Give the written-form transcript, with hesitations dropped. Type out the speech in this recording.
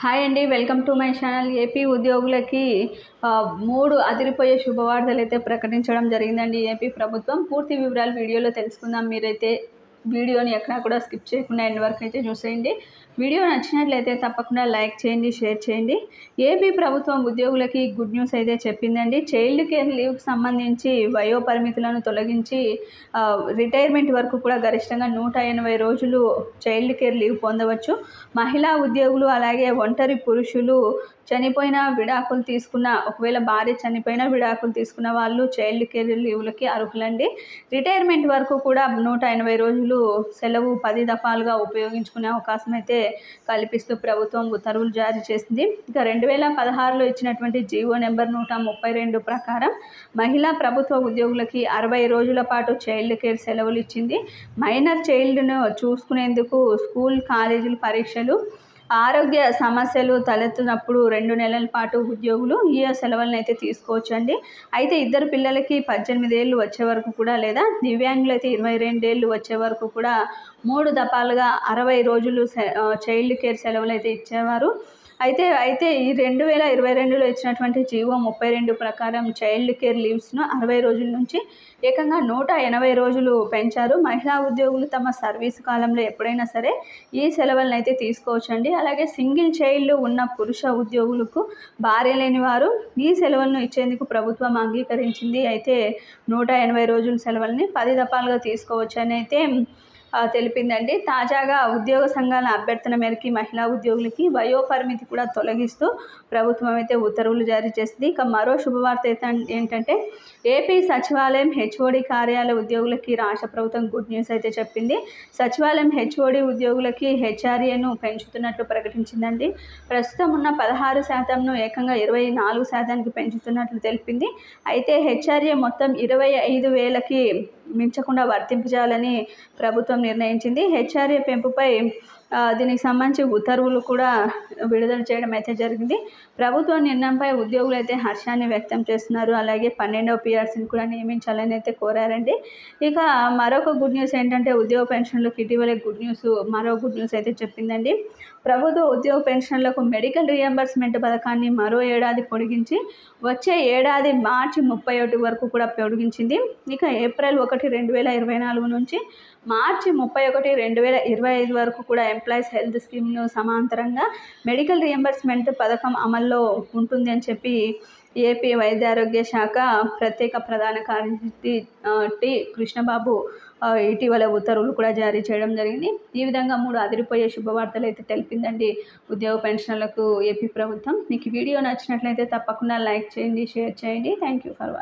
Hi అండి, welcome to my channel. AP ఉద్యోగులకి 3 అదిరిపోయే శుభవార్తలు అయితే ప్రకటించడం జరిగిందండి ఏపీ ప్రభుత్వం. పూర్తి వివరాలు వీడియోలో తెలుసుకుందాం. మీరైతే వీడియోని ఎక్కడా కూడా స్కిప్ చేయకుండా ఎండ్ వరకు అయితే చూసేయండి. వీడియో నచ్చినట్లయితే తప్పకుండా లైక్ చేయండి, షేర్ చేయండి. ఏపీ ప్రభుత్వం ఉద్యోగులకి గుడ్ న్యూస్ అయితే చెప్పిందండి. చైల్డ్ కేర్ లీవ్కి సంబంధించి వయో పరిమితులను తొలగించి రిటైర్మెంట్ వరకు కూడా గరిష్టంగా 180 రోజులు చైల్డ్ కేర్ లీవ్ పొందవచ్చు. మహిళా ఉద్యోగులు అలాగే ఒంటరి పురుషులు చనిపోయిన విడాకులు తీసుకున్న, ఒకవేళ భార్య చనిపోయిన విడాకులు తీసుకున్న వాళ్ళు చైల్డ్ కేర్ లీవ్లకి అర్హులండి. రిటైర్మెంట్ వరకు కూడా 180 రోజులు సెలవు 10 దఫాలుగా ఉపయోగించుకునే అవకాశం అయితే కల్పిస్తూ ప్రభుత్వం ఉత్తర్వులు జారీ చేసింది. ఇక 2016లో ఇచ్చినటువంటి జీవో నెంబర్ 132 ప్రకారం మహిళా ప్రభుత్వ ఉద్యోగులకి 60 రోజుల పాటు చైల్డ్ కేర్ సెలవులు ఇచ్చింది. మైనర్ చైల్డ్ను చూసుకునేందుకు స్కూల్, కాలేజీలు పరీక్షలు, ఆరోగ్య సమస్యలు తలెత్తినప్పుడు 2 నెలల పాటు ఉద్యోగులు ఈ సెలవులను అయితే తీసుకోవచ్చండి. అయితే ఇద్దరు పిల్లలకి 18 ఏళ్ళు వచ్చే వరకు కూడా, లేదా దివ్యాంగులు అయితే 22 ఏళ్ళు వచ్చే వరకు కూడా 3 దఫాలుగా 60 రోజులు చైల్డ్ కేర్ సెలవులు అయితే ఇచ్చేవారు. అయితే ఈ 2022లో ఇచ్చినటువంటి జీవో 32 ప్రకారం చైల్డ్ కేర్ లీవ్స్ను 60 రోజుల నుంచి ఏకంగా 180 రోజులు పెంచారు. మహిళా ఉద్యోగులు తమ సర్వీసు కాలంలో ఎప్పుడైనా సరే ఈ సెలవులను అయితే తీసుకోవచ్చండి. అలాగే సింగిల్ చైల్డ్ ఉన్న పురుష ఉద్యోగులకు, భార్య లేని వారు ఈ సెలవులను ఇచ్చేందుకు ప్రభుత్వం అంగీకరించింది. అయితే 180 రోజుల సెలవులని 10 దఫాలుగా తీసుకోవచ్చని అయితే తెలిపిందండి. తాజాగా ఉద్యోగ సంఘాల అభ్యర్థన మేరకు మహిళా ఉద్యోగులకి వయో పరిమితి కూడా తొలగిస్తూ ప్రభుత్వం అయితే ఉత్తర్వులు జారీ చేసింది. ఇక మరో శుభవార్త ఏంటంటే ఏపీ సచివాలయం హెచ్ఓడి కార్యాలయ ఉద్యోగులకి రాష్ట్ర ప్రభుత్వం గుడ్ న్యూస్ అయితే చెప్పింది. సచివాలయం హెచ్ఓడి ఉద్యోగులకి హెచ్ఆర్ఏను పెంచుతున్నట్లు ప్రకటించిందండి. ప్రస్తుతం ఉన్న 16%ను ఏకంగా 24%కి పెంచుతున్నట్లు తెలిపింది. అయితే హెచ్ఆర్ఏ మొత్తం 25,000కి మించకుండా వర్తింపజేయాలని ప్రభుత్వం నిర్ణయించింది. హెచ్ఆర్ఏ పెంపుపై దీనికి సంబంధించి ఉత్తర్వులు కూడా విడుదల చేయడం అయితే జరిగింది. ప్రభుత్వ నిర్ణయంపై ఉద్యోగులు అయితే హర్షాన్ని వ్యక్తం చేస్తున్నారు. అలాగే 12వ పిఆర్సీని కూడా నియమించాలని అయితే కోరారండి. ఇక మరొక గుడ్ న్యూస్ ఏంటంటే ఉద్యోగ పెన్షన్లకు ఇటీవలే మరో గుడ్ న్యూస్ అయితే చెప్పిందండి. ప్రభుత్వ ఉద్యోగ పెన్షన్లకు మెడికల్ రియంబర్స్మెంట్ పథకాన్ని మరో ఏడాది పొడిగించి వచ్చే ఏడాది మార్చి 31 వరకు కూడా పొడిగించింది. ఇక ఏప్రిల్ 1, 2024 నుంచి మార్చి 31, 2025 వరకు కూడా ఎంప్లాయీస్ హెల్త్ స్కీమ్ను సమాంతరంగా మెడికల్ రియంబర్స్మెంట్ పథకం అమల్లో ఉంటుంది అని చెప్పి ఏపీ వైద్యారోగ్య శాఖ ప్రత్యేక ప్రధాన కార్యదర్శి టి కృష్ణబాబు ఇటీవల ఉత్తర్వులు కూడా జారీ చేయడం జరిగింది. ఈ విధంగా 3 అదిరిపోయే శుభవార్తలు అయితే తెలిపిందండి ఉద్యోగ పెన్షన్లకు ఏపీ ప్రభుత్వం. మీకు వీడియో నచ్చినట్లయితే తప్పకుండా లైక్ చేయండి, షేర్ చేయండి. Thank you for watching.